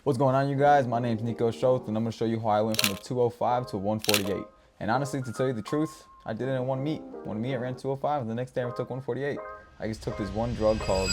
What's going on, you guys? My name's Nico Schultz, and I'm going to show you how I went from a 205 to a 148. And honestly, to tell you the truth, I did it in one meet. One meet, I ran 205, and the next day I took 148. I just took this one drug called...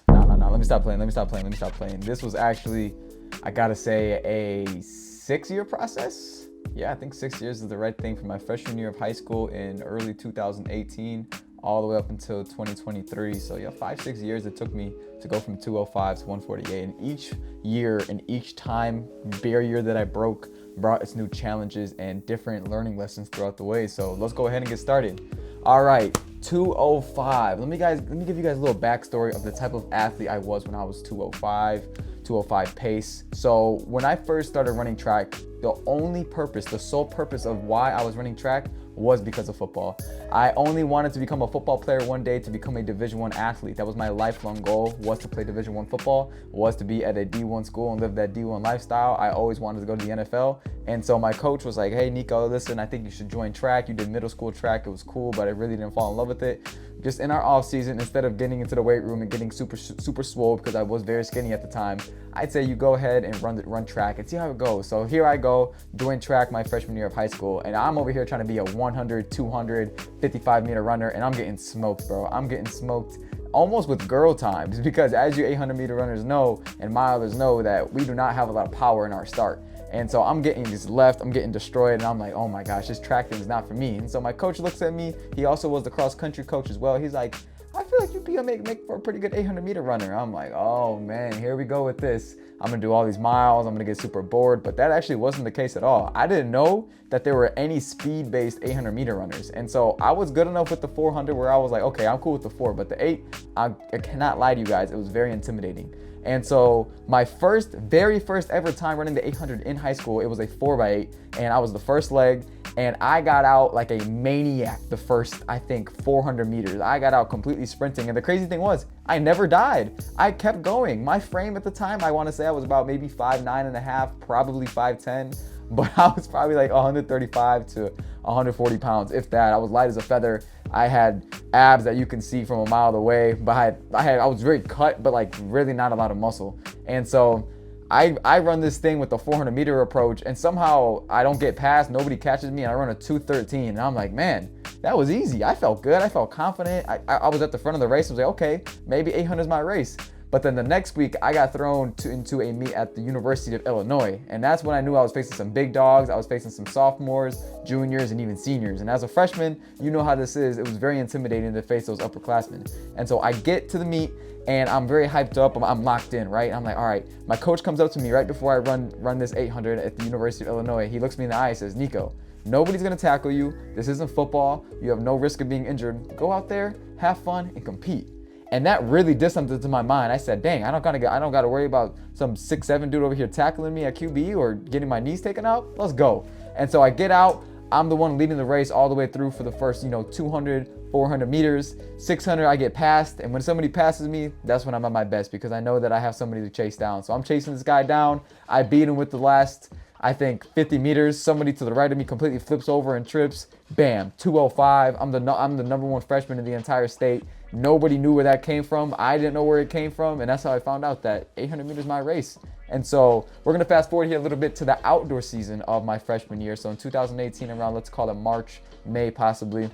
No, let me stop playing. This was actually, I gotta say, a 6-year process. Yeah, I think 6 years is the right thing. From my freshman year of high school in early 2018 all the way up until 2023. So yeah, 5-6 years it took me to go from 205 to 148. And each year and each time barrier that I broke brought its new challenges and different learning lessons throughout the way. So let's go ahead and get started. All right, 205. Let me give you guys a little backstory of the type of athlete I was when I was 205 pace. So when I first started running track, the sole purpose of why I was running track was because of football. I only wanted to become a football player one day, to become a Division I athlete. That was my lifelong goal, was to play Division I football, was to be at a D1 school and live that D1 lifestyle. I always wanted to go to the NFL. And so my coach was like, hey, Nico, listen, I think you should join track. You did middle school track. It was cool, but I really didn't fall in love with it. Just in our off season, instead of getting into the weight room and getting super swole, because I was very skinny at the time, I'd say you go ahead and run track and see how it goes. So here I go doing track my freshman year of high school, and I'm over here trying to be a 100, 200, 55-meter runner, and I'm getting smoked, bro. I'm getting smoked almost with girl times, because as you 800-meter runners know and milers know, that we do not have a lot of power in our start. And so I'm getting just left, I'm getting destroyed, and I'm like, oh my gosh, this track thing is not for me. And so my coach looks at me. He also was the cross country coach as well. He's like, I feel like you'd be make for a pretty good 800-meter runner. I'm like, oh man, here we go with this. I'm gonna do all these miles, I'm gonna get super bored. But that actually wasn't the case at all. I didn't know that there were any speed-based 800-meter runners. And so I was good enough with the 400 where I was like, okay, I'm cool with the 4, but the 8, I cannot lie to you guys, it was very intimidating. And so my very first ever time running the 800 in high school, it was a 4x8, and I was the first leg, and I got out like a maniac the first, I think, 400 meters. I got out completely sprinting, and the crazy thing was, I never died. I kept going. My frame at the time, I want to say I was about maybe 5'9.5", probably 5'10", but I was probably like 135 to 140 pounds, if that. I was light as a feather. I had abs that you can see from a mile away, but I was very cut, but like really not a lot of muscle. And so I run this thing with the 400-meter approach, and somehow I don't get past, nobody catches me, and I run a 2:13, and I'm like, man, that was easy. I felt good, I felt confident. I was at the front of the race. I was like, okay, maybe 800 is my race. But then the next week, I got thrown into a meet at the University of Illinois. And that's when I knew I was facing some big dogs. I was facing some sophomores, juniors, and even seniors. And as a freshman, you know how this is. It was very intimidating to face those upperclassmen. And so I get to the meet, and I'm very hyped up. I'm locked in, right? I'm like, all right. My coach comes up to me right before I run this 800 at the University of Illinois. He looks me in the eye and says, Nico, nobody's gonna tackle you. This isn't football. You have no risk of being injured. Go out there, have fun, and compete. And that really did something to my mind. I said, dang, I don't gotta worry about some 6'7" dude over here tackling me at QB or getting my knees taken out. Let's go. And so I get out. I'm the one leading the race all the way through for the first, 200, 400 meters, 600, I get passed. And when somebody passes me, that's when I'm at my best, because I know that I have somebody to chase down. So I'm chasing this guy down. I beat him with the last, I think, 50 meters. Somebody to the right of me completely flips over and trips. Bam, 205. I'm the number one freshman in the entire state. Nobody knew where that came from. I didn't know where it came from. And that's how I found out that 800 meters is my race. And so we're going to fast forward here a little bit to the outdoor season of my freshman year. So in 2018, around, let's call it March, May possibly.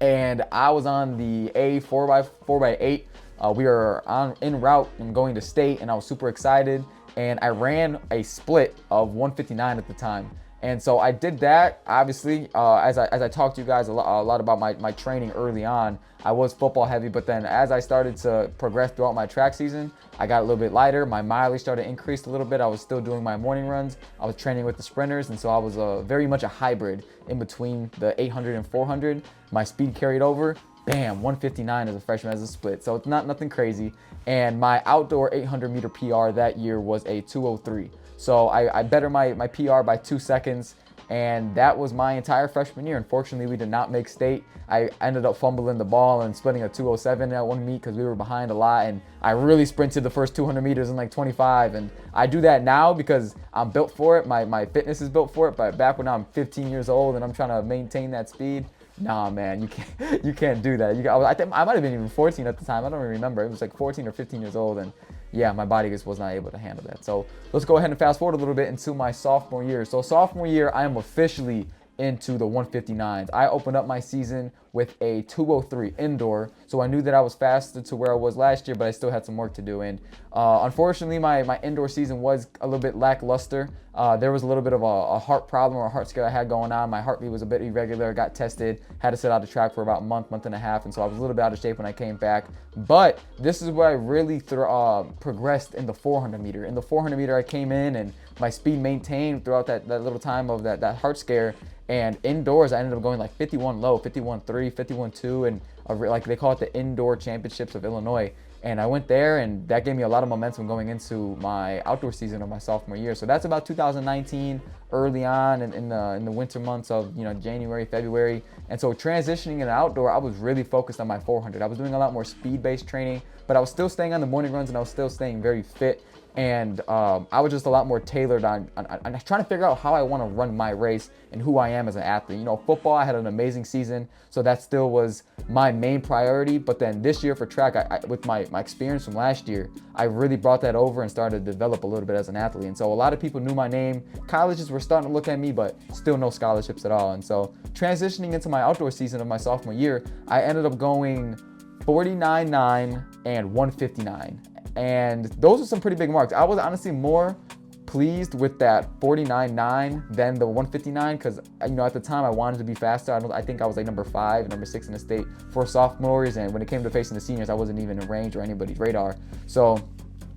And I was on the A 4x8. We were en route and going to state, and I was super excited. And I ran a split of 159 at the time. And so I did that. Obviously, as I talked to you guys a lot about my training early on, I was football heavy, but then as I started to progress throughout my track season, I got a little bit lighter. My mileage started to increase a little bit. I was still doing my morning runs. I was training with the sprinters, and so I was very much a hybrid in between the 800 and 400. My speed carried over. Bam, 159 as a freshman as a split. So it's nothing crazy. And my outdoor 800-meter PR that year was a 203. So I bettered my PR by 2 seconds, and that was my entire freshman year. Unfortunately, we did not make state. I ended up fumbling the ball and splitting a 207 at one meet because we were behind a lot, and I really sprinted the first 200 meters in like 25. And I do that now because I'm built for it. My fitness is built for it. But back when I'm 15 years old and I'm trying to maintain that speed, nah, man, you can't do that. I think I might have been even 14 at the time. I don't even remember. It was like 14 or 15 years old, and yeah, my body just was not able to handle that. So let's go ahead and fast forward a little bit into my sophomore year. So sophomore year, I am officially into the 159s. I opened up my season with a 203 indoor, so I knew that I was faster to where I was last year, but I still had some work to do. And unfortunately, my indoor season was a little bit lackluster. There was a little bit of a heart problem or a heart scare I had going on. My heartbeat was a bit irregular. I got tested, had to sit out the track for about a month and a half, and so I was a little bit out of shape when I came back. But this is where I really progressed in the 400 meter. In the 400 meter, I came in and my speed maintained throughout that little time of that heart scare. And indoors, I ended up going like 51 low, 51.3, 51.2, and like they call it the Indoor Championships of Illinois. And I went there, and that gave me a lot of momentum going into my outdoor season of my sophomore year. So that's about 2019, early on in the winter months of January, February. And so transitioning into outdoor, I was really focused on my 400. I was doing a lot more speed-based training, but I was still staying on the morning runs, and I was still staying very fit. And I was just a lot more tailored on trying to figure out how I want to run my race and who I am as an athlete. Football, I had an amazing season, so that still was my main priority. But then this year for track, with my experience from last year, I really brought that over and started to develop a little bit as an athlete. And so a lot of people knew my name. Colleges were starting to look at me, but still no scholarships at all. And so transitioning into my outdoor season of my sophomore year, I ended up going 49.9 and 159. And those are some pretty big marks. I was honestly more pleased with that 49.9 than the 159 because, at the time I wanted to be faster. I think I was like number 5, number 6 in the state for sophomores. And when it came to facing the seniors, I wasn't even in range or anybody's radar. So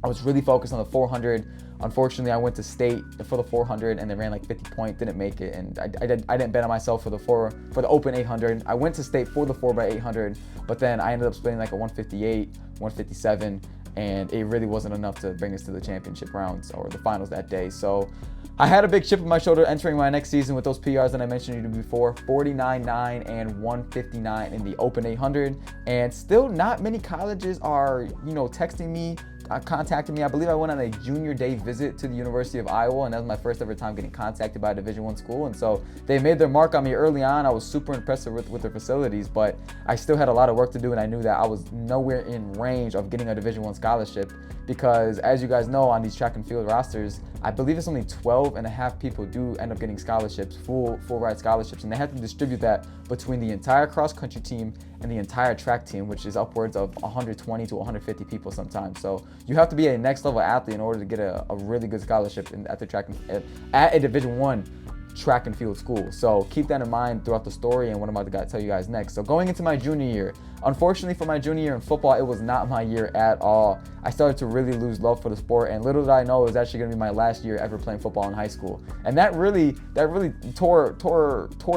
I was really focused on the 400. Unfortunately, I went to state for the 400 and they ran like 50 point, didn't make it. And I didn't bet on myself for the open 800. I went to state for the 4x800, but then I ended up splitting like a 158, 157. And it really wasn't enough to bring us to the championship rounds or the finals that day. So I had a big chip on my shoulder entering my next season with those PRs that I mentioned to you before, 49.9 and 159 in the open 800. And still not many colleges are, texting me, contacted me. I believe I went on a junior day visit to the University of Iowa, and that was my first ever time getting contacted by a Division I school. And so they made their mark on me early on. I was super impressed with their facilities, but I still had a lot of work to do, and I knew that I was nowhere in range of getting a Division I scholarship because, as you guys know, on these track and field rosters, I believe it's only 12 and a half people do end up getting scholarships, full ride scholarships, and they have to distribute that between the entire cross country team and the entire track team, which is upwards of 120 to 150 people sometimes. So you have to be a next level athlete in order to get a really good scholarship at a Division I track and field school. So keep that in mind throughout the story and what I'm about to tell you guys next. So going into my junior year, unfortunately for my junior year in football, it was not my year at all. I started to really lose love for the sport, and little did I know it was actually going to be my last year ever playing football in high school. And that really tore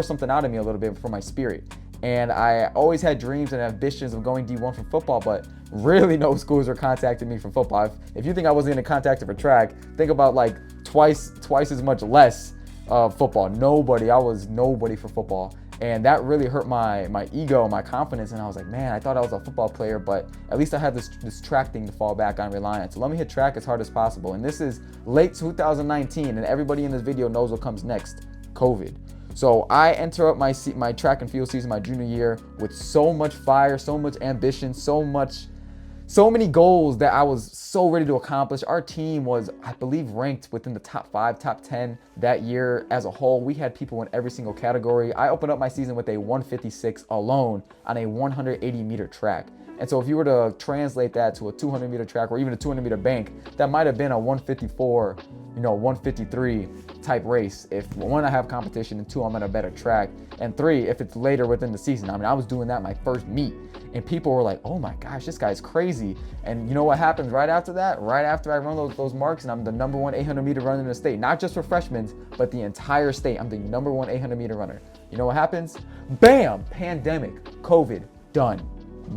something out of me a little bit for my spirit. And I always had dreams and ambitions of going D1 for football, but really no schools were contacting me from football. If you think I wasn't getting contacted for track, think about like twice as much less football. I was nobody for football. And that really hurt my ego, my confidence. And I was like, man, I thought I was a football player, but at least I had this track thing to fall back on, rely on. So let me hit track as hard as possible. And this is late 2019, and everybody in this video knows what comes next: COVID. So I enter up my track and field season, my junior year, with so much fire, so much ambition, so many goals that I was so ready to accomplish. Our team was, I believe, ranked within the top 5, top 10 that year as a whole. We had people in every single category. I opened up my season with a 156 alone on a 180 meter track. And so if you were to translate that to a 200 meter track or even a 200 meter bank, that might have been a 154, 153 type race. If 1, I have competition, and 2, I'm at a better track, and 3, if it's later within the season. I mean, I was doing that my first meet, and people were like, oh my gosh, this guy's crazy. And you know what happens right after that? Right after I run those marks, and I'm the number 1 800 meter runner in the state, not just for freshmen, but the entire state. I'm the number 1 800 meter runner. You know what happens? Bam! Pandemic, COVID, done.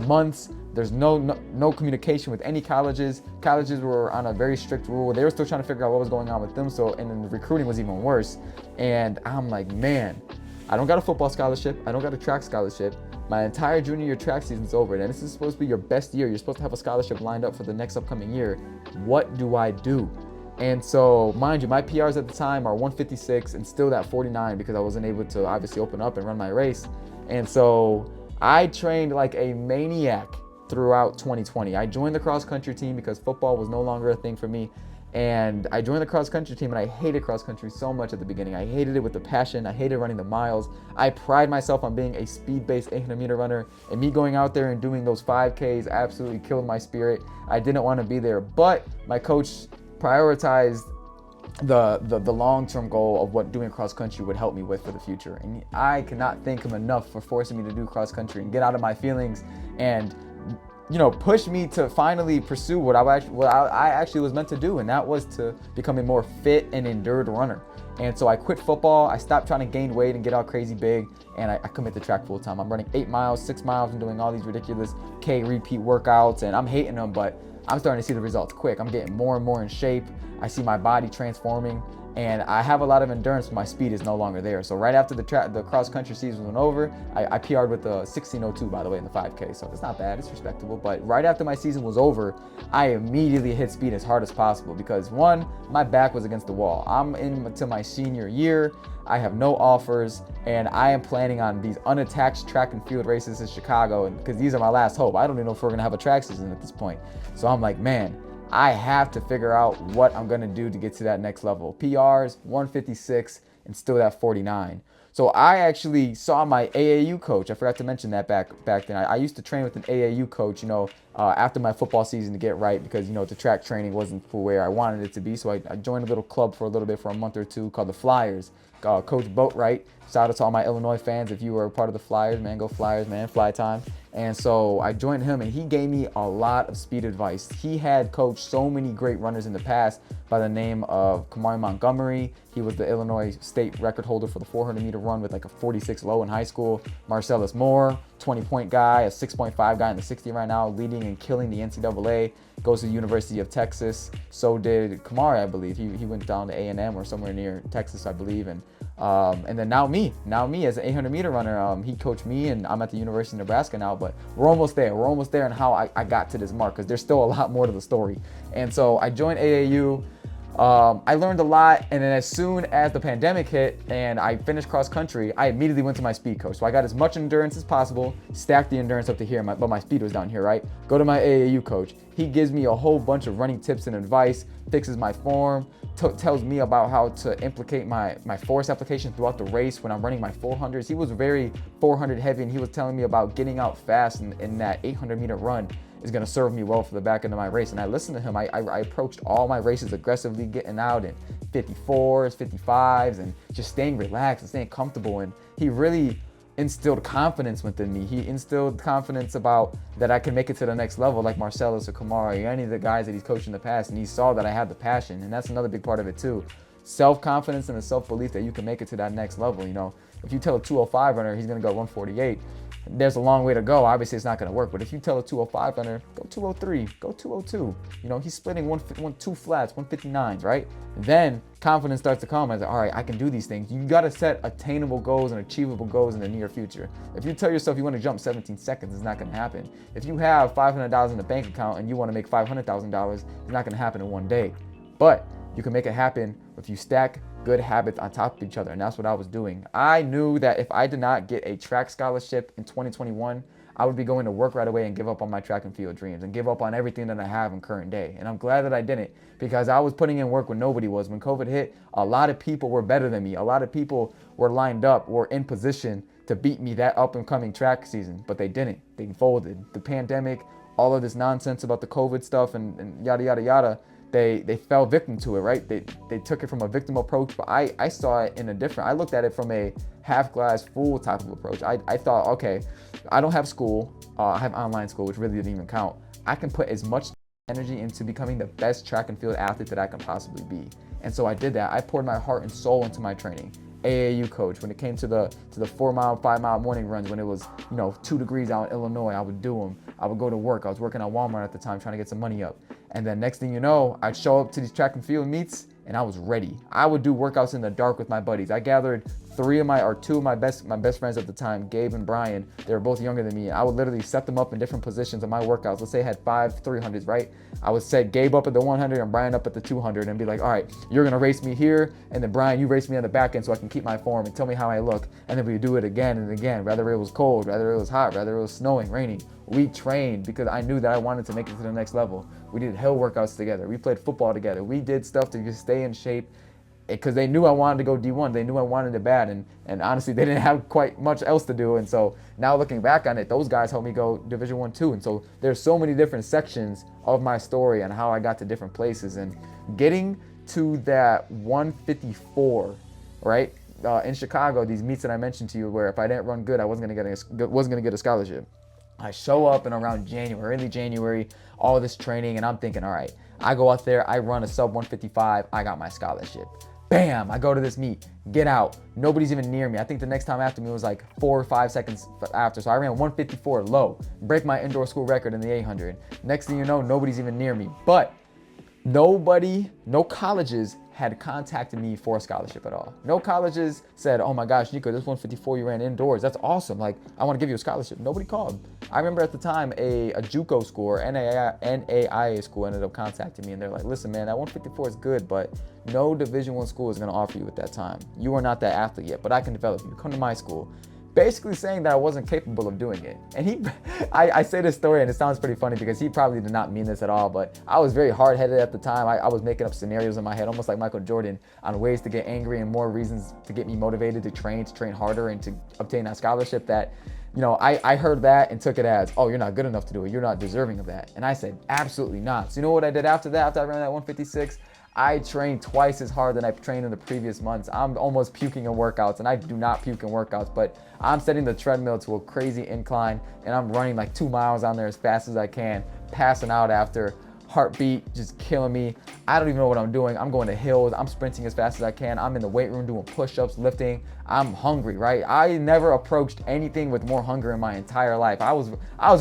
Months, there's no communication with any colleges. Colleges were on a very strict rule. They were still trying to figure out what was going on with them. So, and then the recruiting was even worse. And I'm like, man, I don't got a football scholarship. I don't got a track scholarship. My entire junior year track season's over. And this is supposed to be your best year. You're supposed to have a scholarship lined up for the next upcoming year. What do I do? And so, mind you, my PRs at the time are 156 and still that 49 because I wasn't able to obviously open up and run my race. And so I trained like a maniac throughout 2020. I joined the cross country team because football was no longer a thing for me. And I joined the cross country team, and I hated cross country so much at the beginning. I hated it with a passion. I hated running the miles. I pride myself on being a speed-based 800-meter runner, and me going out there and doing those 5Ks absolutely killed my spirit. I didn't want to be there, but my coach prioritized the long-term goal of what doing cross country would help me with for the future. And I cannot thank him enough for forcing me to do cross country and get out of my feelings and push me to finally pursue what I actually was meant to do, and that was to become a more fit and endured runner. And so I quit football. I stopped trying to gain weight and get all crazy big, and I commit to track full time. I'm running 8 miles, 6 miles, and doing all these ridiculous K repeat workouts, and I'm hating them, but I'm starting to see the results quick. I'm getting more and more in shape. I see my body transforming, and I have a lot of endurance, but my speed is no longer there. So right after the cross country season went over, I PR'd with a 16:02, by the way, in the 5K. So it's not bad, it's respectable. But right after my season was over, I immediately hit speed as hard as possible because one, my back was against the wall. I'm into my senior year. I have no offers, and I am planning on these unattached track and field races in Chicago, and because these are my last hope. I don't even know if we're gonna have a track season at this point. So I'm like, man, I have to figure out what I'm gonna do to get to that next level. PRs, 156, and still that 49. So I actually saw my AAU coach. I forgot to mention that back then. I used to train with an AAU coach, after my football season to get right because, the track training wasn't for where I wanted it to be. So I joined a little club for a little bit for a month or two called the Flyers. Coach Boatwright. Shout out to all my Illinois fans. If you were a part of the Flyers, man, go Flyers, man, fly time. And so I joined him, and he gave me a lot of speed advice. He had coached so many great runners in the past by the name of Kamari Montgomery. He was the Illinois state record holder for the 400-meter run with like a 46 low in high school. Marcellus Moore, 20-point guy, a 6.5 guy in the 60 right now, leading and killing the NCAA. Goes to the University of Texas. So did Kamari, I believe. He went down to A&M or somewhere near Texas, I believe. And then now me as an 800-meter runner. He coached me, and I'm at the University of Nebraska now, but we're almost there. We're almost there in how I got to this mark because there's still a lot more to the story. And so I joined AAU. I learned a lot, and then as soon as the pandemic hit and I finished cross country, I immediately went to my speed coach. So I got as much endurance as possible, stacked the endurance up to here, but my speed was down here, right? Go to my AAU coach. He gives me a whole bunch of running tips and advice, fixes my form, tells me about how to implicate my force application throughout the race when I'm running my 400s. He was very 400 heavy, and he was telling me about getting out fast in that 800-meter run is going to serve me well for the back end of my race. And I listened to him. I approached all my races aggressively, getting out in 54s, 55s, and just staying relaxed and staying comfortable. And he really instilled confidence within me. He instilled confidence about that I can make it to the next level, like Marcellus or Kamari or any of the guys that he's coached in the past. And he saw that I had the passion, and that's another big part of it too. Self-confidence and the self-belief that you can make it to that next level. If you tell a 205 runner he's going to go 148, there's a long way to go. Obviously, it's not going to work. But if you tell a 205 runner, go 203, go 202, he's splitting two flats, 159s, right? Then confidence starts to come. I say, all right, I can do these things. You got to set attainable goals and achievable goals in the near future. If you tell yourself you want to jump 17 seconds, it's not going to happen. If you have $500 in the bank account and you want to make $500,000, it's not going to happen in one day. But you can make it happen if you stack good habits on top of each other, and that's what I was doing. I knew that if I did not get a track scholarship in 2021, I would be going to work right away and give up on my track and field dreams and give up on everything that I have in current day. And I'm glad that I didn't, because I was putting in work when nobody was. When COVID hit, a lot of people were better than me. A lot of people were lined up, were in position to beat me that up and coming track season, but they didn't. They folded. The pandemic, all of this nonsense about the COVID stuff and yada, yada, yada, they fell victim to it, right? They took it from a victim approach, but I saw it in a different, I looked at it from a half glass full type of approach. I thought, okay, I don't have school, I have online school, which really didn't even count. I can put as much energy into becoming the best track and field athlete that I can possibly be. And so I did that. I poured my heart and soul into my training. AAU coach, when it came to the 4 mile, 5 mile morning runs, when it was 2 degrees out in Illinois, I would do them. I would go to work. I was working at Walmart at the time trying to get some money up. And then next thing you know, I'd show up to these track and field meets and I was ready. I would do workouts in the dark with my buddies. I gathered two of my best friends at the time, Gabe and Brian, they were both younger than me. I would literally set them up in different positions of my workouts. Let's say I had 5 300s, right? I would set Gabe up at the 100 and Brian up at the 200 and be like, all right, you're gonna race me here, and then Brian, you race me on the back end so I can keep my form and tell me how I look. And then we do it again and again, whether it was cold, whether it was hot, whether it was snowing, raining. We trained because I knew that I wanted to make it to the next level. We did hill workouts together. We played football together. We did stuff to just stay in shape, because they knew I wanted to go D1. They knew I wanted it bad, and honestly, they didn't have quite much else to do. And so now looking back on it, those guys helped me go Division 1, 2. And so there's so many different sections of my story and how I got to different places. And getting to that 154, right, in Chicago, these meets that I mentioned to you, where if I didn't run good, I wasn't gonna get a scholarship. I show up in around January, early January, all this training, and I'm thinking, all right, I go out there, I run a sub 155, I got my scholarship. Bam, I go to this meet, get out, nobody's even near me. I think the next time after me was like 4 or 5 seconds after. So I ran 154 low, break my indoor school record in the 800. Next thing you know, nobody's even near me. But no colleges had contacted me for a scholarship at all. No colleges said, oh my gosh, Nico, this 154 you ran indoors, that's awesome. Like, I want to give you a scholarship. Nobody called. I remember at the time a JUCO school or NAIA school ended up contacting me, and they're like, listen, man, that 154 is good, but no Division I school is going to offer you at that time. You are not that athlete yet, but I can develop you. Come to my school. Basically saying that I wasn't capable of doing it. And I say this story and it sounds pretty funny because he probably did not mean this at all, but I was very hard-headed at the time. I was making up scenarios in my head, almost like Michael Jordan, on ways to get angry and more reasons to get me motivated to train harder and to obtain that scholarship that, you know, I heard that and took it as, oh, you're not good enough to do it. You're not deserving of that. And I said, absolutely not. So you know what I did after that, after I ran that 156? I trained twice as hard than I trained in the previous months. I'm almost puking in workouts, and I do not puke in workouts, but I'm setting the treadmill to a crazy incline, and I'm running like 2 miles on there as fast as I can, passing out after, heartbeat just killing me. I don't even know what I'm doing. I'm going to hills. I'm sprinting as fast as I can. I'm in the weight room doing push-ups, lifting. I'm hungry, right? I never approached anything with more hunger in my entire life. I was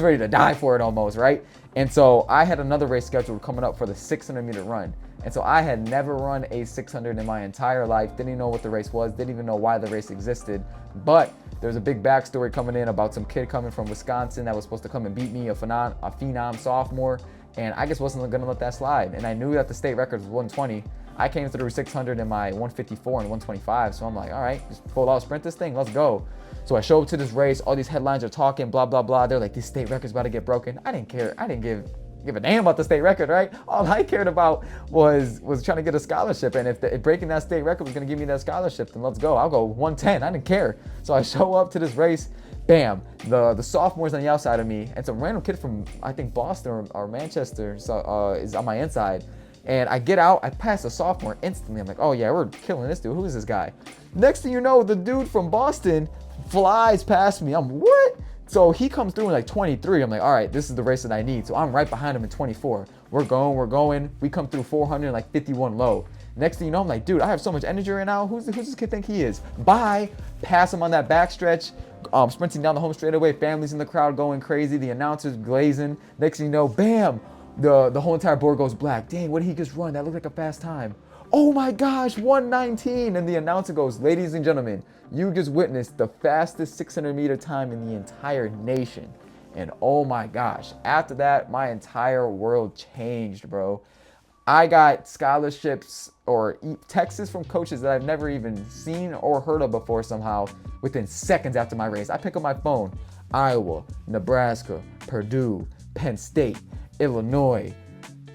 ready to die for it almost, right? And so I had another race scheduled coming up for the 600-meter run. And so I had never run a 600 in my entire life, didn't even know what the race was, didn't even know why the race existed. But there's a big backstory coming in about some kid coming from Wisconsin that was supposed to come and beat me, a phenom sophomore, and I just wasn't gonna let that slide. And I knew that the state record was 120. I came through 600 in my 154 and 125, so I'm like, all right, just full out sprint this thing, let's go. So I show up to this race, all these headlines are talking, blah, blah, blah. They're like, this state record's about to get broken. I didn't care. I didn't give a damn about the state record, right? All I cared about was trying to get a scholarship. And if breaking that state record was gonna give me that scholarship, then let's go. I'll go 110, I didn't care. So I show up to this race, bam, the sophomores on the outside of me, and some random kid from, I think, Boston or Manchester is on my inside. And I get out, I pass a sophomore instantly. I'm like, oh yeah, we're killing this dude. Who is this guy? Next thing you know, the dude from Boston flies past me. I'm, what? So he comes through in like 23. I'm like, all right, this is the race that I need. So I'm right behind him in 24. We're going. We come through 400, like 51 low. Next thing you know, I'm like, dude, I have so much energy right now. Who's this kid think he is? Bye. Pass him on that backstretch. Sprinting down the home straightaway. Families in the crowd going crazy. The announcers glazing. Next thing you know, bam, the whole entire board goes black. Dang, what did he just run? That looked like a fast time. Oh my gosh, 119. And the announcer goes, ladies and gentlemen, you just witnessed the fastest 600-meter time in the entire nation. And oh my gosh, after that, my entire world changed, bro. I got scholarships or texts from coaches that I've never even seen or heard of before somehow within seconds after my race. I pick up my phone, Iowa, Nebraska, Purdue, Penn State, Illinois,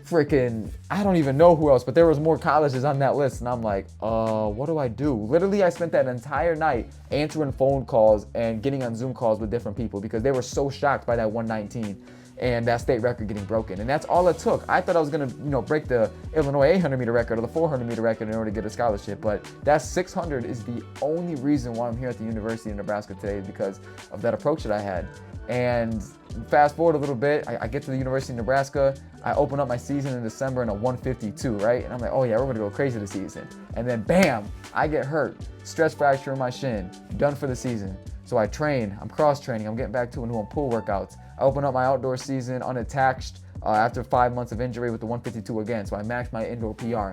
freaking, I don't even know who else, but there was more colleges on that list. And I'm like, what do I do? Literally, I spent that entire night answering phone calls and getting on Zoom calls with different people because they were so shocked by that 119 and that state record getting broken. And that's all it took. I thought I was gonna, break the Illinois 800-meter record or the 400-meter record in order to get a scholarship, but that 600 is the only reason why I'm here at the University of Nebraska today, because of that approach that I had. And fast forward a little bit, I get to the University of Nebraska, I open up my season in December in a 152, right? And I'm like, oh yeah, we're gonna go crazy this season. And then bam, I get hurt, stress fracture in my shin, done for the season. So I train, I'm cross training, I'm getting back to and doing pool workouts. I open up my outdoor season unattached after 5 months of injury with the 152 again. So I maxed my indoor PR.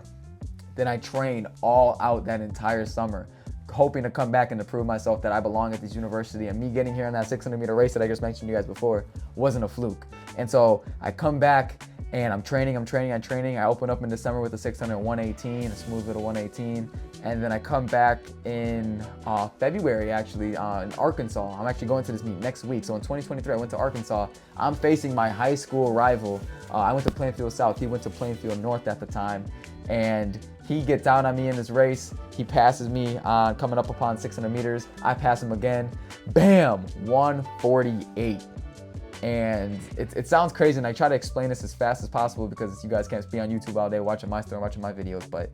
Then I train all out that entire summer. hoping to come back and to prove myself that I belong at this university. And me getting here in that 600-meter race that I just mentioned to you guys before wasn't a fluke. And so I come back and I'm training. I open up in December with a 600 118, a smooth little 118. And then I come back in February, actually, in Arkansas. I'm actually going to this meet next week. So in 2023, I went to Arkansas. I'm facing my high school rival. I went to Plainfield South. He went to Plainfield North at the time. And he gets out on me in this race. He passes me coming up upon 600 meters. I pass him again. Bam! 148. And it sounds crazy, and I try to explain this as fast as possible because you guys can't be on YouTube all day watching my story, watching my videos, but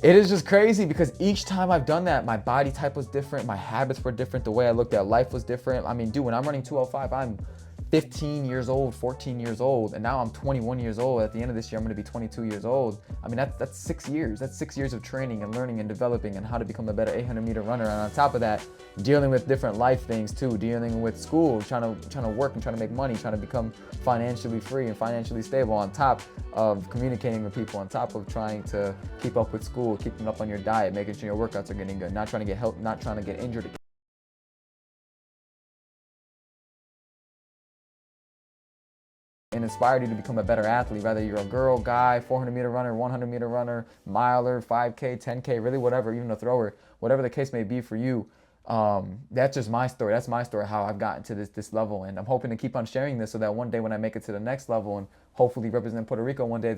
it is just crazy because each time I've done that, my body type was different, my habits were different, the way I looked at life was different. I mean, dude, when I'm running 205, I'm 15 years old, 14 years old, and now I'm 21 years old. At the end of this year, I'm going to be 22 years old. I mean, that's 6 years. That's 6 years of training and learning and developing and how to become a better 800-meter runner. And on top of that, dealing with different life things too, dealing with school, trying to work and trying to make money, trying to become financially free and financially stable, on top of communicating with people, on top of trying to keep up with school, keeping up on your diet, making sure your workouts are getting good, not trying to get help, not trying to get injured. And inspired you to become a better athlete, whether you're a girl, guy, 400-meter runner, 100-meter runner, miler, 5K, 10K, really whatever, even a thrower, whatever the case may be for you. That's just my story. That's my story, how I've gotten to this level. And I'm hoping to keep on sharing this so that one day when I make it to the next level and hopefully represent Puerto Rico one day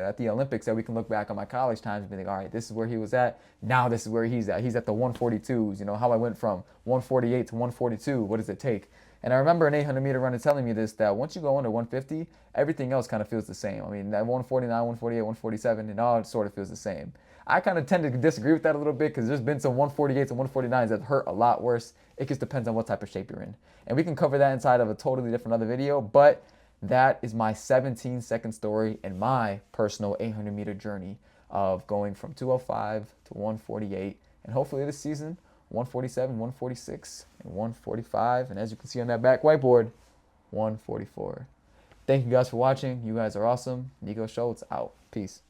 at the Olympics, that we can look back on my college times and be like, all right, this is where he was at. Now this is where he's at. He's at the 142s, you know, how I went from 148 to 142. What does it take? And I remember an 800-meter runner telling me this, that once you go under 150, everything else kind of feels the same. I mean, that 149, 148, 147, it all sort of feels the same. I kind of tend to disagree with that a little bit because there's been some 148s and 149s that hurt a lot worse. It just depends on what type of shape you're in. And we can cover that inside of a totally different other video, but that is my 17-second story in my personal 800-meter journey of going from 205 to 148. And hopefully this season, 147, 146, and 145. And as you can see on that back whiteboard, 144. Thank you guys for watching. You guys are awesome. Nico Schultz out. Peace.